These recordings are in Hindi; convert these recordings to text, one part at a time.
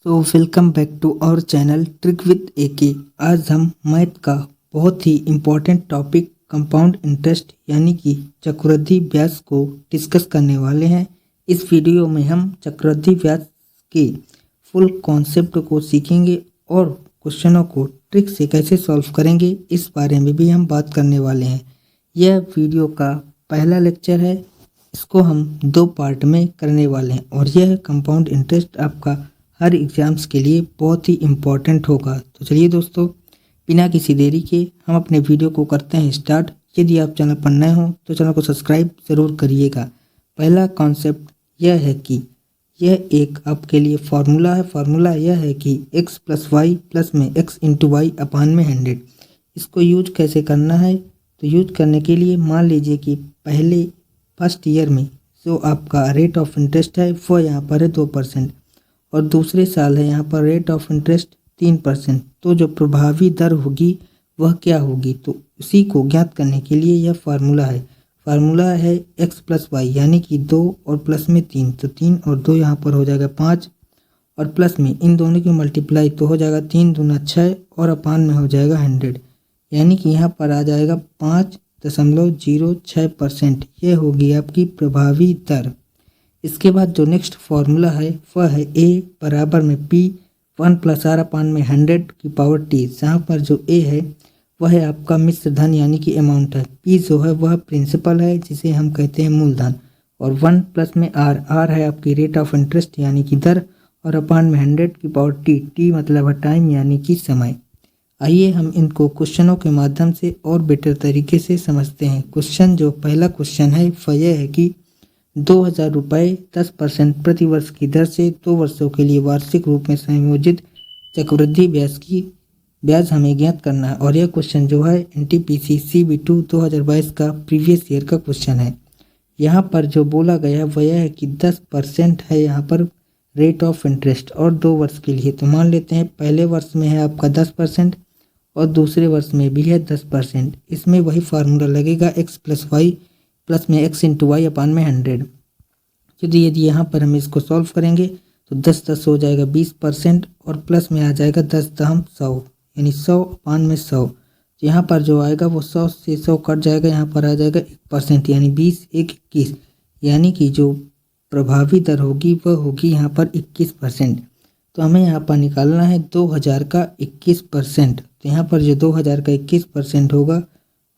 So welcome back to our channel trick with AK. आज हम मैथ का बहुत ही इम्पोर्टेंट टॉपिक कंपाउंड इंटरेस्ट यानी कि चक्रवृद्धि ब्याज को डिस्कस करने वाले हैं। इस वीडियो में हम चक्रवृद्धि ब्याज के फुल कॉन्सेप्ट को सीखेंगे और क्वेश्चनों को ट्रिक से कैसे सॉल्व करेंगे इस बारे में भी हम बात करने वाले हैं। यह वीडियो का पहला लेक्चर है, इसको हम 2 पार्ट में करने वाले हैं और यह कंपाउंड इंटरेस्ट आपका हर एग्ज़ाम्स के लिए बहुत ही इम्पॉर्टेंट होगा। तो चलिए दोस्तों, बिना किसी देरी के हम अपने वीडियो को करते हैं स्टार्ट। यदि आप चैनल पर नए हो तो चैनल को सब्सक्राइब ज़रूर करिएगा। पहला कॉन्सेप्ट यह है कि यह एक आपके लिए फार्मूला है। फार्मूला यह है कि x प्लस वाई प्लस में x इंटू वाई अपान में 100। इसको यूज कैसे करना है, तो यूज करने के लिए मान लीजिए कि पहले फर्स्ट ईयर में जो आपका रेट ऑफ इंटरेस्ट है वो यहाँ पर है 2% और दूसरे साल है यहाँ पर रेट ऑफ इंटरेस्ट 3%। तो जो प्रभावी दर होगी वह क्या होगी, तो उसी को ज्ञात करने के लिए यह फार्मूला है। फार्मूला है x प्लस वाई यानी कि 2 और प्लस में 3, तो 3 और 2 यहाँ पर हो जाएगा 5 और प्लस में इन दोनों की मल्टीप्लाई तो हो जाएगा 3 दूना 6 और अपान में हो जाएगा 100, यानी कि यहाँ पर आ जाएगा 5.06%। यह होगी आपकी प्रभावी दर। इसके बाद जो नेक्स्ट फार्मूला है वह है a बराबर में p 1 प्लस आर अपान में 100 की पावर t। जहाँ पर जो a है वह है आपका मिश्र धन यानी कि अमाउंट है, p जो है वह प्रिंसिपल है जिसे हम कहते हैं मूलधन, और 1 प्लस में r है आपकी रेट ऑफ इंटरेस्ट यानी कि दर, और अपान में 100 की पावर t मतलब है टाइम यानी कि समय। आइए हम इनको क्वेश्चनों के माध्यम से और बेटर तरीके से समझते हैं। क्वेश्चन जो पहला क्वेश्चन है वह यह है कि 2000 रुपये 10% प्रति वर्ष की दर से 2 वर्षों के लिए वार्षिक रूप में संयोजित चक्रवृद्धि ब्याज हमें ज्ञात करना है। और यह क्वेश्चन जो है NTPC CB2 2022 का प्रीवियस ईयर का क्वेश्चन है। यहाँ पर जो बोला गया है वह यह है कि 10% है यहाँ पर रेट ऑफ इंटरेस्ट और 2 वर्ष के लिए। तो मान लेते हैं पहले वर्ष में है आपका 10% और दूसरे वर्ष में भी है 10%। इसमें वही फार्मूला लगेगा x प्लस वाई प्लस में x इंटू वाई अपान में 100। यदि यहाँ पर हम इसको सॉल्व करेंगे तो 10 हो जाएगा 20% और प्लस में आ जाएगा 10 दहम 100 यानी 100 अपान में 100। यहाँ पर जो आएगा वो 100 से 100 कट जाएगा, यहाँ पर आ जाएगा 1% यानी 20 1 21, यानी कि जो प्रभावी दर होगी वह होगी यहाँ पर 21%। तो हमें यहाँ पर निकालना है 2000 का 21%। तो यहाँ पर जो 2000 का 21% होगा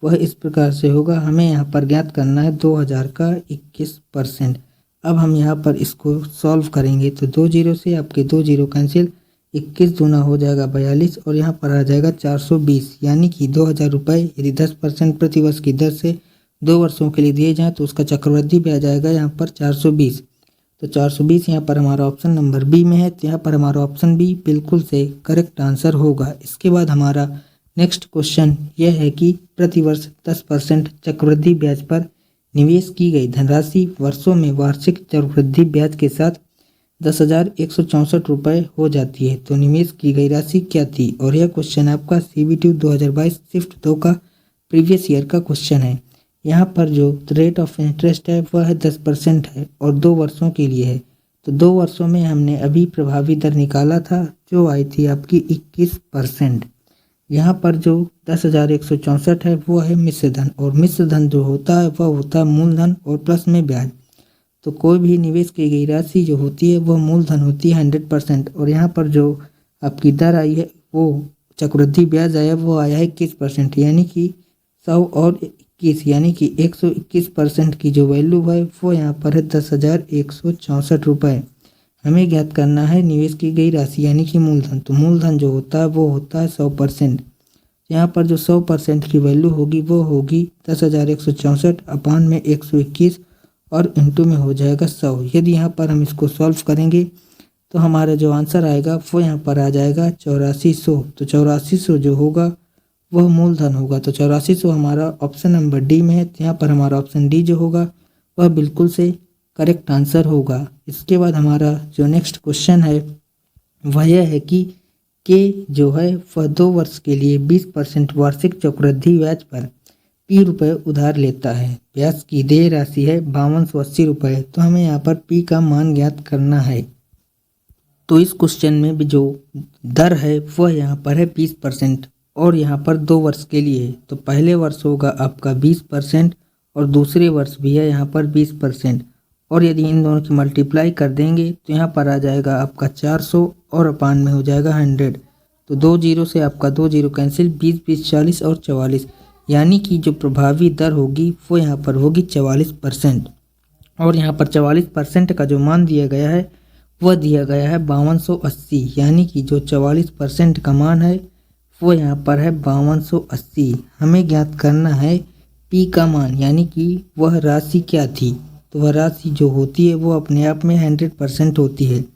वह इस प्रकार से होगा। हमें यहाँ पर ज्ञात करना है 2000 का 21%। अब हम यहाँ पर इसको सॉल्व करेंगे तो 2 जीरो से आपके 2 जीरो कैंसिल, 21 दूना हो जाएगा 42 और यहाँ पर आ जाएगा 420, यानी कि 2000 रुपये यदि 10% प्रति वर्ष की दर से 2 वर्षों के लिए दिए जाएँ तो उसका चक्रवृद्धि ब्याज आएगा यहाँ पर 420। तो 420 यहाँ पर हमारा ऑप्शन नंबर बी में है, तो यहाँ पर हमारा ऑप्शन बी बिल्कुल से करेक्ट आंसर होगा। इसके बाद हमारा नेक्स्ट क्वेश्चन यह है कि प्रतिवर्ष 10% चक्रवृद्धि ब्याज पर निवेश की गई धनराशि वर्षों में वार्षिक चक्रवृद्धि ब्याज के साथ 10,164 रुपये हो जाती है। तो निवेश की गई राशि क्या थी, और यह क्वेश्चन आपका CB2 2022 शिफ्ट 2 का प्रीवियस ईयर का क्वेश्चन है। यहाँ पर जो रेट ऑफ इंटरेस्ट है वह है 10% है और 2 वर्षों के लिए है। तो 2 वर्षों में हमने अभी प्रभावी दर निकाला था जो आई थी आपकी 21%। यहाँ पर जो 10,164 है वो है मिश्र धन, और मिश्र धन जो होता है वह होता है मूलधन और प्लस में ब्याज। तो कोई भी निवेश की गई राशि जो होती है वह मूलधन होती है 100%, और यहाँ पर जो आपकी दर आई है वो चक्रवृद्धि ब्याज आया वो आया है 21%, यानी कि 100 और 21 यानी कि 121% की जो वैल्यू है वो यहाँ पर है 10,164 रुपये। हमें ज्ञात करना है निवेश की गई राशि यानी कि मूलधन। तो मूलधन जो होता है वो होता है 100%। यहाँ पर जो 100% की वैल्यू होगी वो होगी 10,164 अपान में 121 और इंटू में हो जाएगा 100। यदि यहाँ पर हम इसको सॉल्व करेंगे तो हमारा जो आंसर आएगा वो यहाँ पर आ जाएगा 8400। तो 8400 जो होगा वह मूलधन होगा। तो 8400 हमारा ऑप्शन नंबर डी में है, तो यहाँ पर हमारा ऑप्शन डी जो होगा वह बिल्कुल से करेक्ट आंसर होगा। इसके बाद हमारा जो नेक्स्ट क्वेश्चन है वह यह है कि के जो है वह 2 वर्ष के लिए 20% वार्षिक चक्रवृद्धि ब्याज पर p रुपये उधार लेता है। ब्याज की देय राशि है 5280 रुपये। तो हमें यहाँ पर p का मान ज्ञात करना है। तो इस क्वेश्चन में भी जो दर है वह यहाँ पर है 20% और यहाँ पर 2 वर्ष के लिए है। तो पहले वर्ष होगा आपका 20% और दूसरे वर्ष भी है यहाँ पर 20%। और यदि इन दोनों की मल्टीप्लाई कर देंगे तो यहाँ पर आ जाएगा आपका 400 और अपान में हो जाएगा 100। तो 2 जीरो से आपका 2 जीरो कैंसिल, 20 20 40 और 44, यानी कि जो प्रभावी दर होगी वो यहाँ पर होगी 44%। और यहाँ पर 44% का जो मान दिया गया है वह दिया गया है 5280, यानी कि जो 44% का मान है वो यहाँ पर है 5280। हमें ज्ञात करना है पी का मान, यानी कि वह राशि क्या थी। तो वह राशि जो होती है वो अपने आप में 100% होती है। तो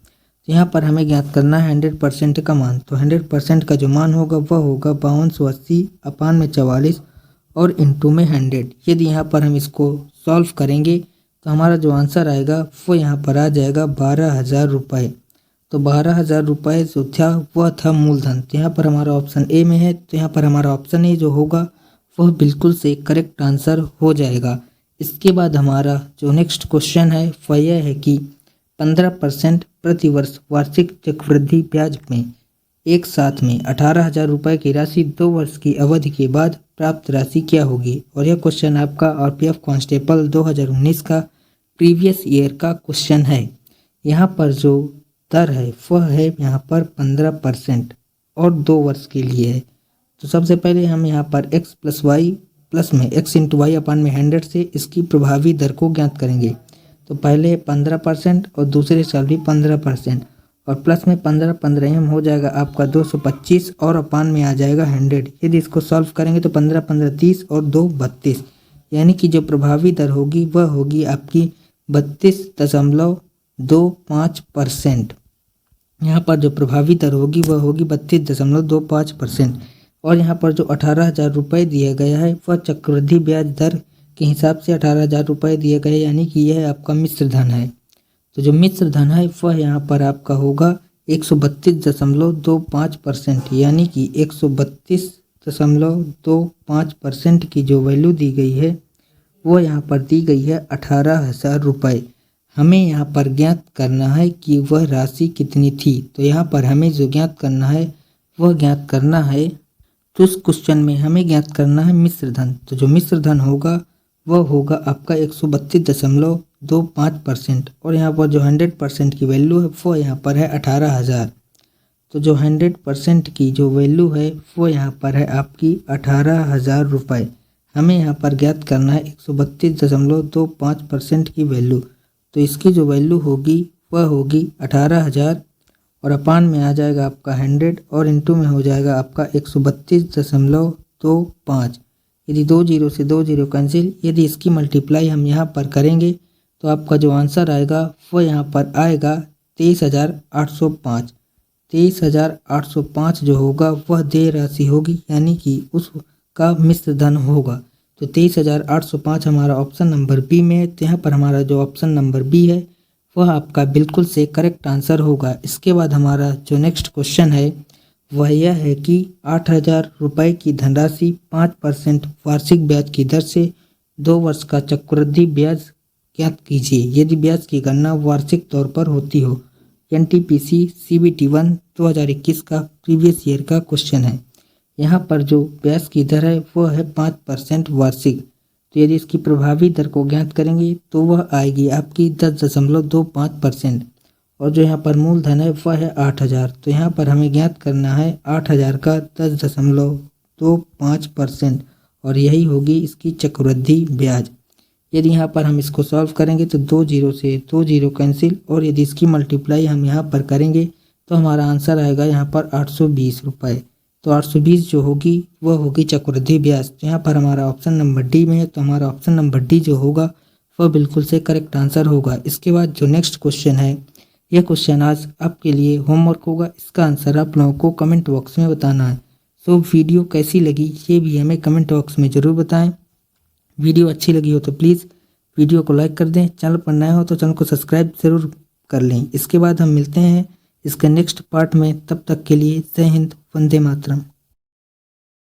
यहाँ पर हमें ज्ञात करना है 100% का मान। तो 100% का जो मान होगा वह होगा 5280 अपान में 44 और इंटू में 100। यदि यहाँ पर हम इसको सॉल्व करेंगे तो हमारा जो आंसर आएगा वो यहाँ पर आ जाएगा 12,000 रुपये। तो 12,000 रुपये जो था वह था मूलधन। तो यहाँ पर हमारा ऑप्शन ए में है, तो यहाँ पर हमारा ऑप्शन ए जो होगा वह बिल्कुल से करेक्ट आंसर हो जाएगा। इसके बाद हमारा जो नेक्स्ट क्वेश्चन है वह यह है कि 15% प्रति वर्ष वार्षिक चक्रवृद्धि ब्याज में एक साथ में 18,000 रुपये की राशि 2 वर्ष की अवधि के बाद प्राप्त राशि क्या होगी। और यह क्वेश्चन आपका आरपीएफ कांस्टेबल 2019 का प्रीवियस ईयर का क्वेश्चन है। यहाँ पर जो दर है वह है यहाँ पर 15% और 2 वर्ष के लिए है। तो सबसे पहले हम यहाँ पर x प्लस वाई प्लस में x इंटू वाई अपान में 100 से इसकी प्रभावी दर को ज्ञात करेंगे। तो पहले 15% और दूसरे साल भी 15% और प्लस में 15 हो जाएगा आपका 225 और अपान में आ जाएगा 100। यदि इसको सॉल्व करेंगे तो 15 15 30 और 2 32, यानी कि जो प्रभावी दर होगी वह होगी आपकी 32.25%। यहाँ पर जो प्रभावी दर होगी वह होगी 32.25%। और यहाँ पर जो 18,000 रुपये दिया गया है वह चक्रवृद्धि ब्याज दर के हिसाब से 18,000 रुपये दिए गए, यानी कि यह आपका मिश्र धन है। तो जो मिश्र धन है वह यहाँ पर आपका होगा 132.25%, यानी कि 132.25% की जो वैल्यू दी गई है वो यहाँ पर दी गई है 18,000 रुपये। हमें यहाँ पर ज्ञात करना है कि वह राशि कितनी थी। तो यहाँ पर हमें जो ज्ञात करना है वह ज्ञात करना है, तो इस क्वेश्चन में हमें ज्ञात करना है मिश्र धन। तो जो मिश्र धन होगा वह होगा आपका 132.25% और यहाँ पर जो 100% की वैल्यू है वो यहाँ पर है 18,000। तो जो 100% की जो वैल्यू है वो यहाँ पर है आपकी 18,000 रुपये। हमें यहाँ पर ज्ञात करना है 132.25% की वैल्यू। तो इसकी जो वैल्यू होगी वह होगी 18,000 और अपान में आ जाएगा आपका 100 और इंटू में हो जाएगा आपका 132.25। यदि 2 जीरो से 2 जीरो कैंसिल, यदि इसकी मल्टीप्लाई हम यहाँ पर करेंगे तो आपका जो आंसर आएगा वो यहाँ पर आएगा 23,805। 23,805 जो होगा वह देय राशि होगी, यानी कि उसका मिश्र धन होगा। तो 23,805 हमारा ऑप्शन नंबर बी में है। तो यहाँ पर हमारा जो ऑप्शन नंबर बी है वह आपका बिल्कुल से करेक्ट आंसर होगा। इसके बाद हमारा जो नेक्स्ट क्वेश्चन है वह यह है कि 8,000 रुपये की धनराशि 5% वार्षिक ब्याज की दर से 2 वर्ष का चक्रवृद्धि ब्याज ज्ञात कीजिए यदि ब्याज की गणना वार्षिक तौर पर होती हो। NTPC CBT 1 2021 का प्रीवियस ईयर का क्वेश्चन है। यहाँ पर जो ब्याज की दर है वह है 5% वार्षिक। तो यदि इसकी प्रभावी दर को ज्ञात करेंगे तो वह आएगी आपकी 10.25% और जो यहाँ पर मूलधन है वह है 8,000। तो यहाँ पर हमें ज्ञात करना है 8,000 का 10.25% और यही होगी इसकी चक्रवृद्धि ब्याज। यदि यहाँ पर हम इसको सॉल्व करेंगे तो 2 जीरो से 2 जीरो कैंसिल और यदि इसकी मल्टीप्लाई हम यहाँ पर करेंगे तो हमारा आंसर आएगा यहाँ पर 820 रुपये। तो 820 जो होगी वह होगी चक्रवृद्धि ब्याज। तो यहाँ पर हमारा ऑप्शन नंबर डी में है, तो हमारा ऑप्शन नंबर डी जो होगा वह बिल्कुल से करेक्ट आंसर होगा। इसके बाद जो नेक्स्ट क्वेश्चन है यह क्वेश्चन आज आपके लिए होमवर्क होगा। इसका आंसर आप लोगों को कमेंट बॉक्स में बताना है। सो वीडियो कैसी लगी ये भी हमें कमेंट बॉक्स में ज़रूर बताएं। वीडियो अच्छी लगी हो तो प्लीज़ वीडियो को लाइक कर दें। चैनल पर नए हो तो चैनल को सब्सक्राइब ज़रूर कर लें। इसके बाद हम मिलते हैं इसके नेक्स्ट पार्ट में। तब तक के लिए जय हिंद, वंदे मातरम।